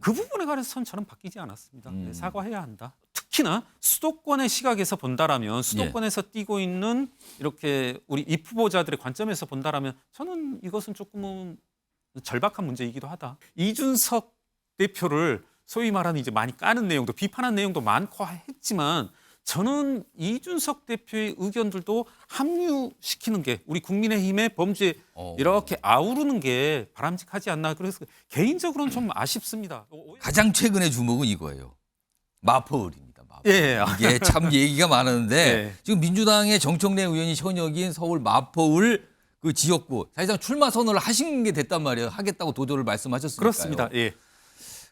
그 부분에 관해서는 저는 바뀌지 않았습니다. 네, 사과해야 한다. 특히나 수도권의 시각에서 본다라면 수도권에서 뛰고 있는 이렇게 우리 입 후보자들의 관점에서 본다라면 저는 이것은 조금은 절박한 문제이기도 하다. 이준석 대표를 소위 말하는 이제 많이 까는 내용도 비판한 내용도 많고 했지만 저는 이준석 대표의 의견들도 합류시키는 게 우리 국민의힘의 범죄에 이렇게 아우르는 게 바람직하지 않나. 그래서 개인적으로는 좀 아쉽습니다. 가장 최근의 주목은 이거예요. 마포을입니다. 마포을. 예. 이게 참 얘기가 많았는데 예. 지금 민주당의 정청래 의원이 현역인 서울 마포을 그 지역구 사실상 출마 선언을 하신 게 됐단 말이에요. 하겠다고 도전을 말씀하셨으니까요. 그렇습니다. 예.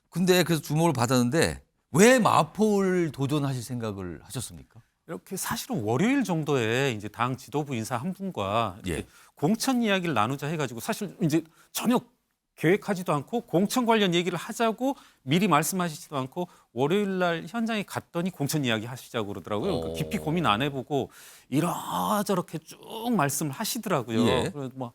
근데 그래서 주목을 받았는데 왜 마포을 도전하실 생각을 하셨습니까? 이렇게 사실은 월요일 정도에 이제 당 지도부 인사 한 분과 이렇게 예. 공천 이야기를 나누자 해가지고 사실 이제 전혀 계획하지도 않고 공천 관련 얘기를 하자고 미리 말씀하시지도 않고 월요일 날 현장에 갔더니 공천 이야기 하시자고 그러더라고요. 깊이 고민 안 해보고 이러저렇게 쭉 말씀을 하시더라고요. 예. 그래서 뭐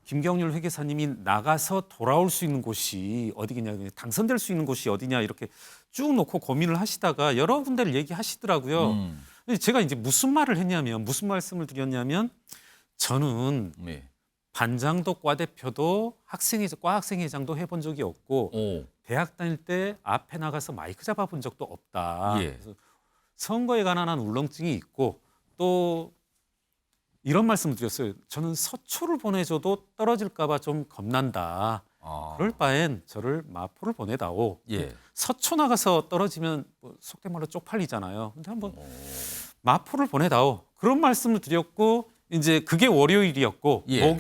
김경률 회계사님이 나가서 돌아올 수 있는 곳이 어디냐, 당선될 수 있는 곳이 어디냐 이렇게 쭉 놓고 고민을 하시다가 여러 군데를 얘기하시더라고요. 근데 제가 이제 무슨 말을 했냐면 무슨 말씀을 드렸냐면 저는 네. 반장도 과대표도 과학생회장도 해본 적이 없고 대학 다닐 때 앞에 나가서 마이크 잡아본 적도 없다. 예. 그래서 선거에 관한 한 울렁증이 있고 또 이런 말씀을 드렸어요. 저는 서초를 보내줘도 떨어질까 봐 좀 겁난다. 그럴 바엔 저를 마포를 보내다오. 예. 서초 나가서 떨어지면 뭐 속된 말로 쪽팔리잖아요. 근데 한번 마포를 보내다오. 그런 말씀을 드렸고 이제 그게 월요일이었고 예.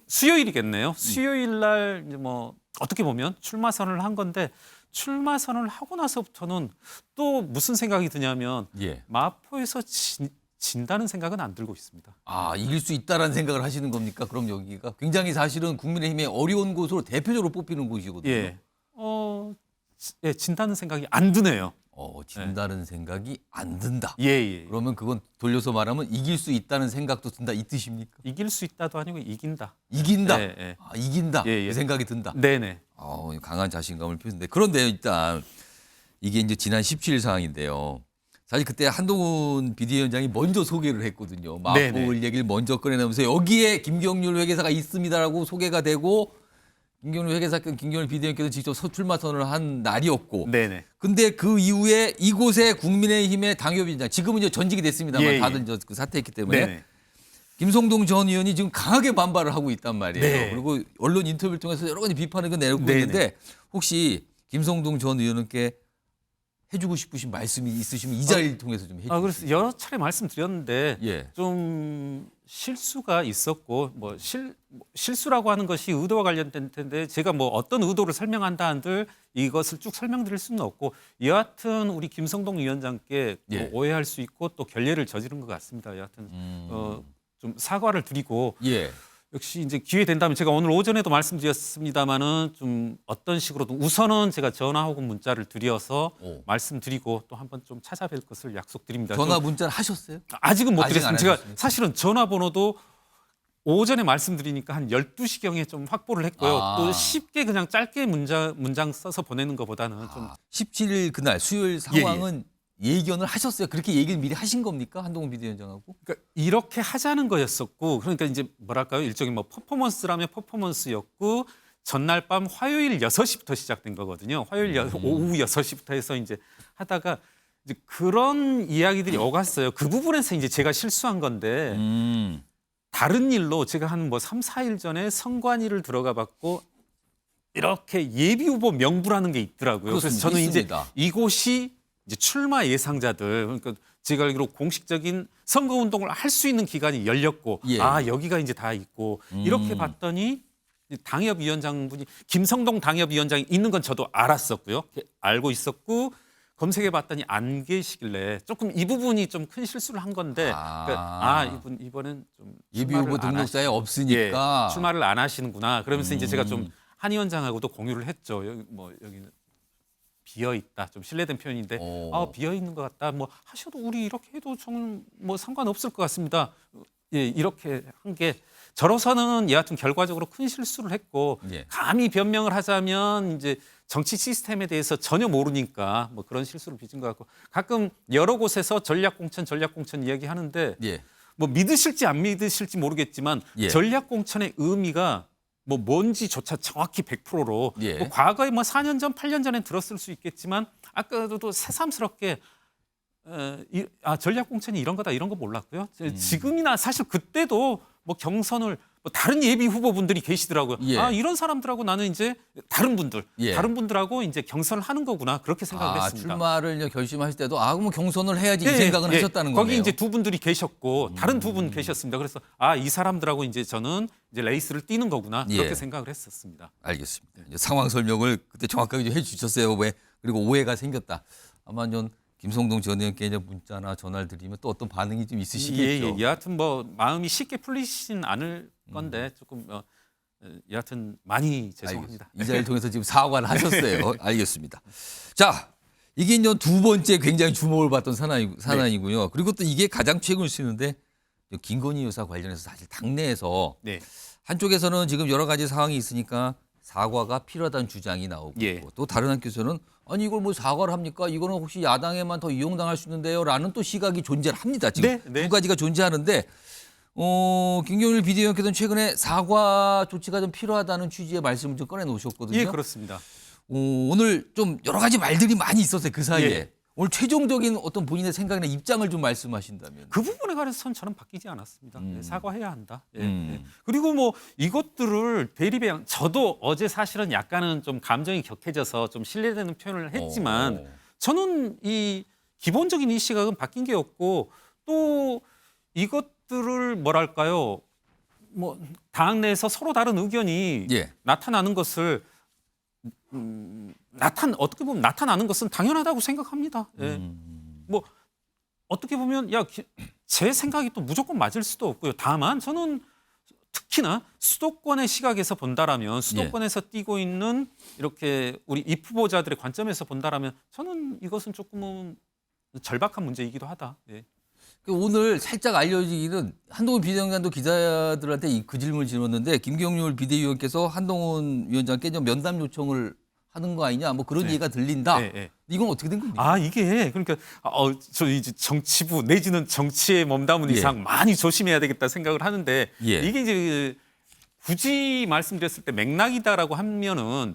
수요일이겠네요. 수요일 날 이제 뭐 어떻게 보면 출마 선언을 한 건데 출마 선언을 하고 나서부터는 또 무슨 생각이 드냐면 예. 마포에서 진다는 생각은 안 들고 있습니다. 아, 이길 수 있다라는 생각을 하시는 겁니까? 그럼 여기가 굉장히 사실은 국민의힘의 어려운 곳으로 대표적으로 뽑히는 곳이거든요. 예. 예, 진다는 생각이 안 드네요. 진다는 생각이 안 든다. 예, 예. 그러면 그건 돌려서 말하면 이길 수 있다는 생각도 든다 이 뜻입니까? 이길 수 있다도 아니고 이긴다. 이긴다. 예, 예. 아, 이긴다. 예, 예. 그 생각이 든다. 네네. 강한 자신감을 표현했는데 그런데 일단 이게 이제 지난 17일 상황인데요. 사실 그때 한동훈 비대위원장이 먼저 소개를 했거든요. 마포을 얘기를 먼저 꺼내면서 여기에 김경률 회계사가 있습니다라고 소개가 되고 김경률 회계사께서 김경률 비대위원께서 직접 서출마 선언을 한 날이었고 네네. 근데 그 이후에 이곳에 국민의힘의 당협위원장 지금은 이제 전직이 됐습니다만 예, 예. 다들 그 사퇴했기 때문에 네네. 김성동 전 의원이 지금 강하게 반발을 하고 있단 말이에요. 네. 그리고 언론 인터뷰를 통해서 여러 가지 비판을 내놓고 네네. 있는데 혹시 김성동 전 의원께 해주고 싶으신 말씀이 있으시면 이 자리를 통해서 좀 해주세요. 그래서 여러 차례 말씀드렸는데 예. 좀 실수가 있었고 실수라고 하는 것이 의도와 관련된 텐데 제가 뭐 어떤 의도를 설명한다 한들 이것을 쭉 설명드릴 수는 없고 여하튼 우리 김성동 위원장께 예. 오해할 수 있고 또 결례를 저지른 것 같습니다. 여하튼 좀 사과를 드리고 예. 역시 이제 기회 된다면 제가 오늘 오전에도 말씀드렸습니다마는 좀 어떤 식으로든 우선은 제가 전화 혹은 문자를 드려서 말씀드리고 또 한번 좀 찾아뵐 것을 약속드립니다. 전화 문자를 하셨어요? 아직은 못 아직 안 드렸습니다. 제가 하셨습니까? 사실은 전화번호도 오전에 말씀드리니까 한 12시경에 좀 확보를 했고요. 또 쉽게 그냥 짧게 문장 써서 보내는 것보다는 좀 17일 그날 수요일 상황은 예견을 하셨어요? 그렇게 얘기를 미리 하신 겁니까? 한동훈 비대위원장하고? 그러니까 이렇게 하자는 거였었고 그러니까 이제 뭐랄까요? 일종의 뭐 퍼포먼스라면 퍼포먼스였고 전날 밤 화요일 6시부터 시작된 거거든요. 화요일 오후 6시부터 해서 이제 하다가 이제 그런 이야기들이 오갔어요. 그 부분에서 이제 제가 실수한 건데 다른 일로 제가 한 뭐 3, 4일 전에 선관위를 들어가 봤고 이렇게 예비 후보 명부라는 게 있더라고요. 그래서 저는 있습니다. 이제 이곳이 이제 출마 예상자들 그러니까 제가 알기로 공식적인 선거 운동을 할 수 있는 기간이 열렸고 예. 여기가 이제 다 있고 이렇게 봤더니 당협위원장분이 김성동 당협위원장이 있는 건 저도 알았었고요. 알고 있었고 검색해 봤더니 안 계시길래 조금 이 부분이 좀 큰 실수를 한 건데 그러니까 이번엔 좀 예비 후보 등록사에 없으니까 출마를 안 하시는구나. 그러면서 이제 제가 좀 한 위원장하고도 공유를 했죠. 여기는 비어 있다. 좀 실례된 표현인데 비어 있는 것 같다. 뭐 하셔도 우리 이렇게 해도 저는 뭐 상관없을 것 같습니다. 예, 이렇게 한 게 저로서는 여하튼 결과적으로 큰 실수를 했고 예. 감히 변명을 하자면 이제 정치 시스템에 대해서 전혀 모르니까 뭐 그런 실수를 빚은 것 같고 가끔 여러 곳에서 전략공천 이야기하는데 예. 뭐 믿으실지 안 믿으실지 모르겠지만 예. 전략공천의 의미가 뭐 뭔지조차 정확히 100%로 예. 뭐 과거에 뭐 4년 전, 8년 전에 들었을 수 있겠지만 아까도 새삼스럽게 전략공천이 이런 거다 이런 거 몰랐고요. 지금이나 사실 그때도 뭐 경선을 뭐 다른 예비 후보분들이 계시더라고요. 예. 이런 사람들하고 나는 이제 다른 분들하고 이제 경선을 하는 거구나 그렇게 생각을 했습니다. 출마를 이제 결심하실 때도 그럼 경선을 해야지 이 생각은 하셨다는 거네요. 거기 이제 두 분들이 계셨고 다른 두 분 계셨습니다. 그래서 이 사람들하고 이제 저는 이제 레이스를 뛰는 거구나 그렇게 예. 생각을 했었습니다. 알겠습니다. 이제 상황 설명을 그때 정확하게 좀 해주셨어요. 왜 그리고 오해가 생겼다. 아마 좀 김성동 전 의원께 이제 문자나 전화를 드리면 또 어떤 반응이 좀 있으시겠죠. 여하튼 뭐 마음이 쉽게 풀리진 않을 건데 조금 여하튼 많이 죄송합니다. 이 자리를 통해서 지금 사과를 하셨어요. 알겠습니다. 자, 이게 이제 두 번째 굉장히 주목을 받던 사안이고요. 그리고 또 이게 가장 최근 쓰는데 김건희 여사 관련해서 사실 당내에서 네. 한쪽에서는 지금 여러 가지 상황이 있으니까 사과가 필요하다는 주장이 나오고 예. 있고 또 다른 한께서는 아니 이걸 뭐 사과를 합니까? 이거는 혹시 야당에만 더 이용당할 수 있는데요라는 또 시각이 존재를 합니다. 지금 네. 두 가지가 존재하는데 김경률 비대위원께서는 최근에 사과 조치가 좀 필요하다는 취지의 말씀을 좀 꺼내놓으셨거든요. 예, 그렇습니다. 오늘 좀 여러 가지 말들이 많이 있었어요. 그 사이에. 예. 오늘 최종적인 어떤 본인의 생각이나 입장을 좀 말씀하신다면. 그 부분에 관해서는 저는 바뀌지 않았습니다. 사과해야 한다. 예. 음. 그리고 뭐 이것들을 대립해 저도 어제 사실은 약간은 좀 감정이 격해져서 좀 신뢰되는 표현을 했지만 저는 이 기본적인 이 시각은 바뀐 게 없고 또 이것들을 뭐랄까요? 뭐 당 내에서 서로 다른 의견이 예. 나타나는 것을 어떻게 보면 나타나는 것은 당연하다고 생각합니다. 예. 뭐 어떻게 보면 제 생각이 또 무조건 맞을 수도 없고요. 다만 저는 특히나 수도권의 시각에서 본다라면 수도권에서 뛰고 있는 이렇게 우리 입 후보자들의 관점에서 본다라면 저는 이것은 조금은 절박한 문제이기도 하다. 예. 오늘 살짝 알려지기는 한동훈 비대위원장도 기자들한테 그 질문을 질렀는데 김경률 비대위원께서 한동훈 위원장께 좀 면담 요청을 하는 거 아니냐 뭐 그런 얘기가 들린다. 이건 어떻게 된 겁니까? 이게 그러니까 저 이제 정치부 내지는 정치에 몸담은 이상 많이 조심해야 되겠다 생각을 하는데 이게 이제 굳이 말씀드렸을 때 맥락이다라고 하면은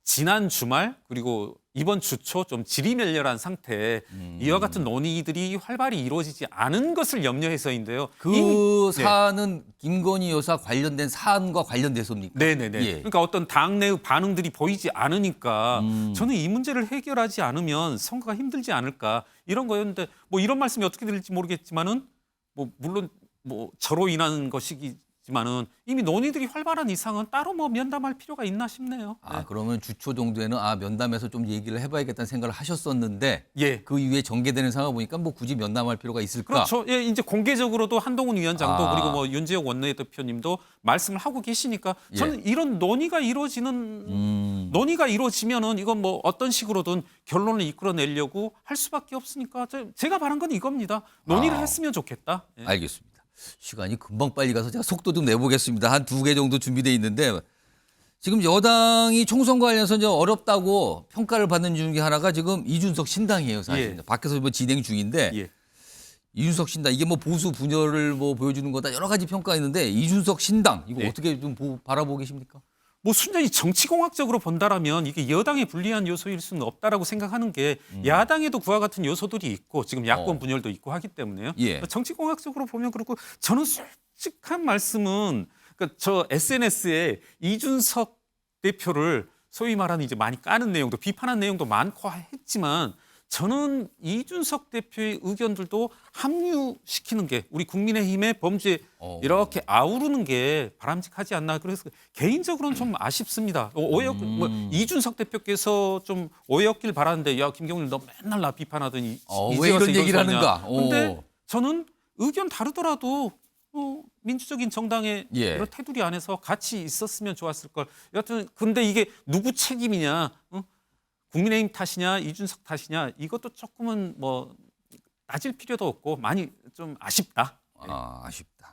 지난 주말 그리고 이번 주 초 좀 지리멸렬한 상태 이와 같은 논의들이 활발히 이루어지지 않은 것을 염려해서인데요. 그 사안은 김건희 여사 관련된 사안과 관련돼서입니까? 네네네. 그러니까 어떤 당내의 반응들이 보이지 않으니까 저는 이 문제를 해결하지 않으면 선거가 힘들지 않을까 이런 거였는데 뭐 이런 말씀이 어떻게 들릴지 모르겠지만은 뭐 물론 뭐 저로 인한 것이지만은 이미 논의들이 활발한 이상은 따로 뭐 면담할 필요가 있나 싶네요. 그러면 주초 정도에는 면담에서 좀 얘기를 해봐야겠다는 생각을 하셨었는데 그 이후에 전개되는 상황을 보니까 뭐 굳이 면담할 필요가 있을까? 그렇죠. 이제 공개적으로도 한동훈 위원장도 그리고 뭐 윤지혁 원내대표님도 말씀을 하고 계시니까 저는 이런 논의가 이루어지면은 이건 뭐 어떤 식으로든 결론을 이끌어내려고 할 수밖에 없으니까 제가 바란 건 이겁니다. 논의를 했으면 좋겠다. 알겠습니다. 시간이 금방 빨리 가서 제가 속도 좀 내보겠습니다. 한 2개 정도 준비되어 있는데 지금 여당이 총선과 관련해서 이제 어렵다고 평가를 받는 중에 하나가 지금 이준석 신당이에요. 사실 밖에서 뭐 진행 중인데 이준석 신당 이게 뭐 보수 분열을 뭐 보여주는 거다 여러 가지 평가가 있는데 이준석 신당 이거 어떻게 좀 바라보고 계십니까? 뭐 순전히 정치공학적으로 본다라면 이게 여당에 불리한 요소일 수는 없다라고 생각하는 게 야당에도 그와 같은 요소들이 있고 지금 야권 분열도 있고 하기 때문에요. 정치공학적으로 보면 그렇고 저는 솔직한 말씀은 그러니까 저 SNS에 이준석 대표를 소위 말하는 이제 많이 까는 내용도 비판한 내용도 많고 했지만 저는 이준석 대표의 의견들도 합류시키는 게 우리 국민의힘의 범죄에 이렇게 아우르는 게 바람직하지 않나. 그래서 개인적으로는 좀 아쉽습니다. 이준석 대표께서 좀 오해였길 바라는데 김경률 너 맨날 나 비판하더니 왜 이런 얘기를 하는가. 근데 저는 의견 다르더라도 민주적인 정당의 이런 테두리 안에서 같이 있었으면 좋았을 걸. 여하튼 근데 이게 누구 책임이냐. 국민의힘 탓이냐 이준석 탓이냐 이것도 조금은 뭐 따질 필요도 없고 많이 좀 아쉽다. 아, 아쉽다.